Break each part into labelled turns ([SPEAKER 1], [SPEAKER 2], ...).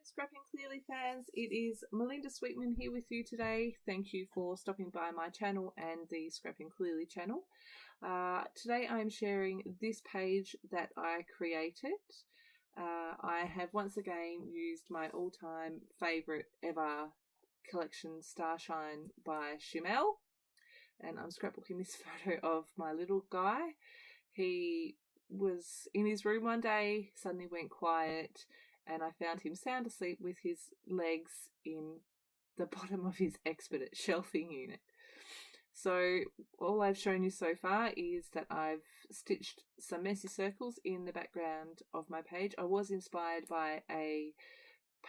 [SPEAKER 1] ScrappingClearly fans, it is Melinda Sweetman here with you today. Thank you for stopping by my channel and the ScrappingClearly channel. Today I'm sharing this page that I created. I have once again used my all-time favourite ever collection, Starshine by Chimel, and I'm scrapbooking this photo of my little guy. He was in his room one day, suddenly went quiet, and I found him sound asleep with his legs in the bottom of his expedite shelving unit. So all I've shown you so far is that I've stitched some messy circles in the background of my page. I was inspired by a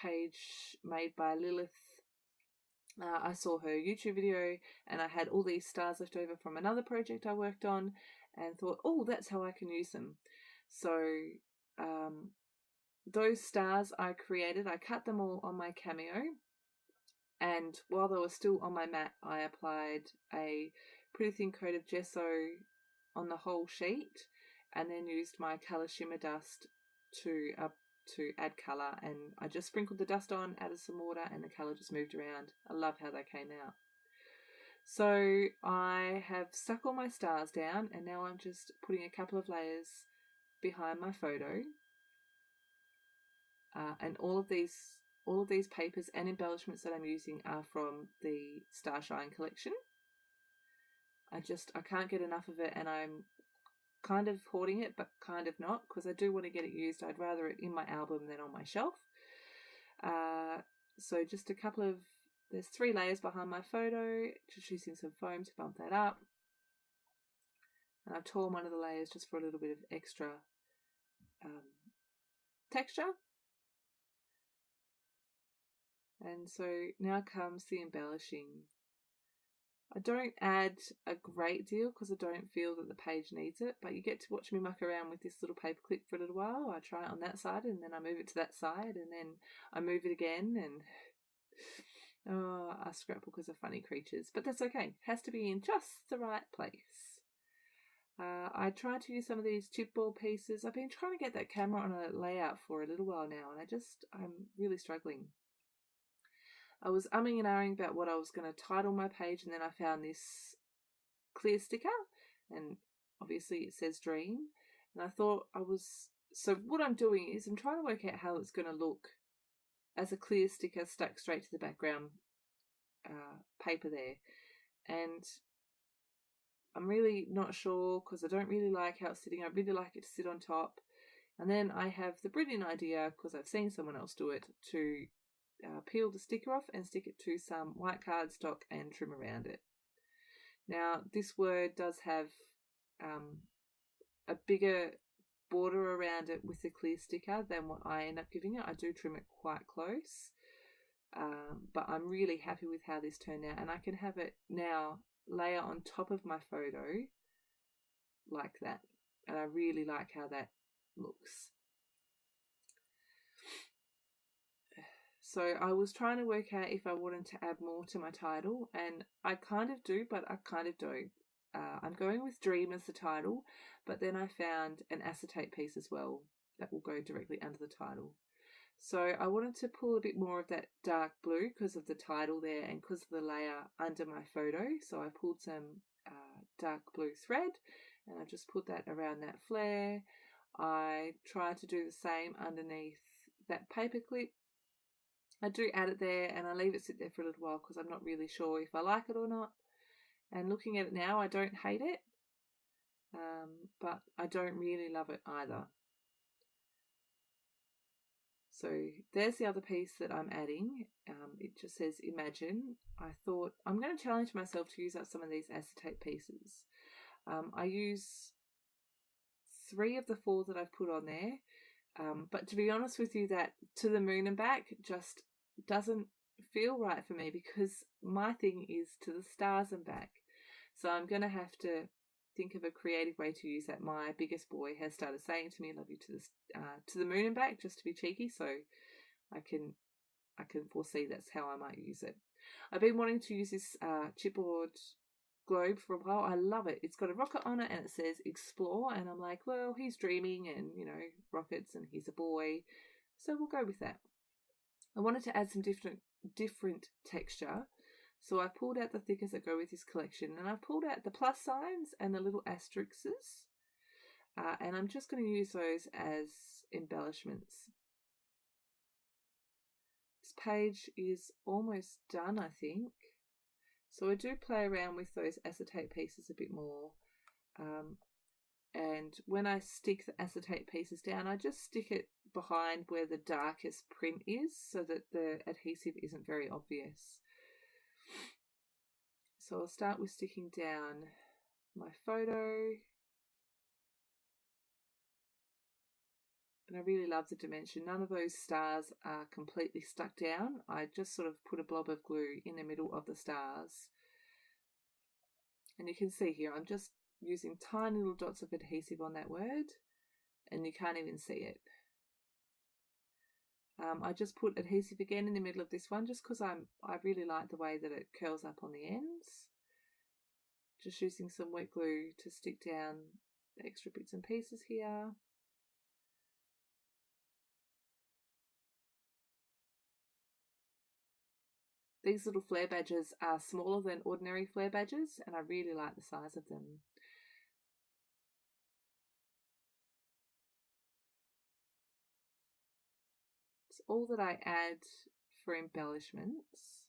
[SPEAKER 1] page made by Lilith. I saw her YouTube video and I had all these stars left over from another project I worked on and thought, oh, that's how I can use them. So those stars I created, I cut them all on my Cameo, and while they were still on my mat, I applied a pretty thin coat of gesso on the whole sheet and then used my colour shimmer dust to add colour, and I just sprinkled the dust on, added some water, and the colour just moved around. I love how they came out. So I have stuck all my stars down, and now I'm just putting a couple of layers behind my photo. And all of these papers and embellishments that I'm using are from the Starshine collection. I can't get enough of it, and I'm kind of hoarding it, but kind of not, because I do want to get it used. I'd rather it in my album than on my shelf. So just a couple of, there's 3 layers behind my photo, just using some foam to bump that up. And I've torn one of the layers just for a little bit of extra texture. And so now comes the embellishing. I don't add a great deal because I don't feel that the page needs it, but you get to watch me muck around with this little paper clip for a little while. I try it on that side and then I move it to that side and then I move it again, and us scrapbookers are funny creatures, but that's okay. It has to be in just the right place. I tried to use some of these chipboard pieces. I've been trying to get that camera on a layout for a little while now, and I'm really struggling. I was umming and ahhing about what I was going to title my page, and then I found this clear sticker, and obviously it says Dream, and I thought so what I'm doing is I'm trying to work out how it's going to look as a clear sticker stuck straight to the background paper there, and I'm really not sure because I don't really like how it's sitting. I really like it to sit on top, and then I have the brilliant idea, because I've seen someone else do it, to peel the sticker off and stick it to some white cardstock and trim around it. Now this word does have a bigger border around it with the clear sticker than what I end up giving it. I do trim it quite close, but I'm really happy with how this turned out, and I can have it now layer on top of my photo like that, and I really like how that looks. So I was trying to work out if I wanted to add more to my title, and I kind of do, but I kind of don't. I'm going with Dream as the title, but then I found an acetate piece as well that will go directly under the title. So I wanted to pull a bit more of that dark blue because of the title there and because of the layer under my photo. So I pulled some dark blue thread and I just put that around that flare. I tried to do the same underneath that paper clip. I do add it there and I leave it sit there for a little while because I'm not really sure if I like it or not. And looking at it now, I don't hate it, but I don't really love it either. So there's the other piece that I'm adding. It just says Imagine. I thought I'm going to challenge myself to use up some of these acetate pieces. I use 3 of the 4 that I've put on there. But to be honest with you, that To the Moon and Back just doesn't feel right for me because my thing is To the Stars and Back. So I'm going to have to think of a creative way to use that. My biggest boy has started saying to me, "Love you to the moon and back," just to be cheeky. So I can foresee that's how I might use it. I've been wanting to use this chipboard globe for a while. I love it. It's got a rocket on it and it says Explore, and I'm like, well, he's dreaming and, you know, rockets and he's a boy, so we'll go with that. I wanted to add some different texture, so I pulled out the thickers that go with this collection, and I pulled out the plus signs and the little asterisks, and I'm just going to use those as embellishments. This page is almost done, I think. So I do play around with those acetate pieces a bit more. And when I stick the acetate pieces down, I just stick it behind where the darkest print is so that the adhesive isn't very obvious. So I'll start with sticking down my photo. And I really love the dimension. None of those stars are completely stuck down. I just sort of put a blob of glue in the middle of the stars. And you can see here, I'm just using tiny little dots of adhesive on that word, and you can't even see it. I just put adhesive again in the middle of this one just because I really like the way that it curls up on the ends. Just using some wet glue to stick down the extra bits and pieces here. These little flare badges are smaller than ordinary flare badges, and I really like the size of them. It's all that I add for embellishments.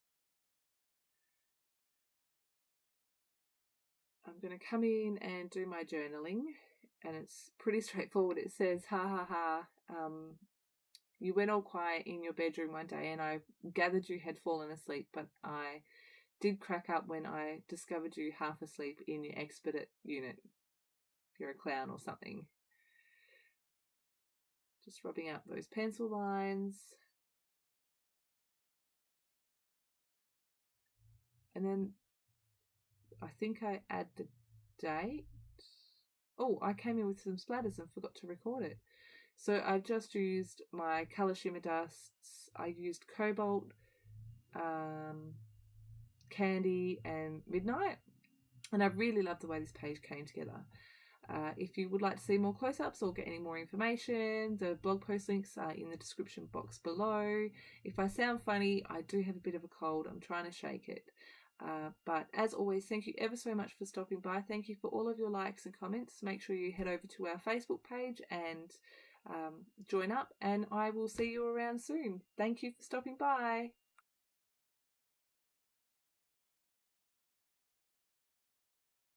[SPEAKER 1] I'm going to come in and do my journaling, and it's pretty straightforward. It says, ha ha ha, you went all quiet in your bedroom one day and I gathered you had fallen asleep, but I did crack up when I discovered you half asleep in your expedite unit. You're a clown or something. Just rubbing out those pencil lines. And then I think I add the date. Oh, I came in with some splatters and forgot to record it. So I've just used my colour shimmer dusts. I used Cobalt, Candy and Midnight. And I really love the way this page came together. If you would like to see more close-ups or get any more information, the blog post links are in the description box below. If I sound funny, I do have a bit of a cold. I'm trying to shake it. But as always, thank you ever so much for stopping by. Thank you for all of your likes and comments. Make sure you head over to our Facebook page and join up, and I will see you around soon. Thank you for stopping by.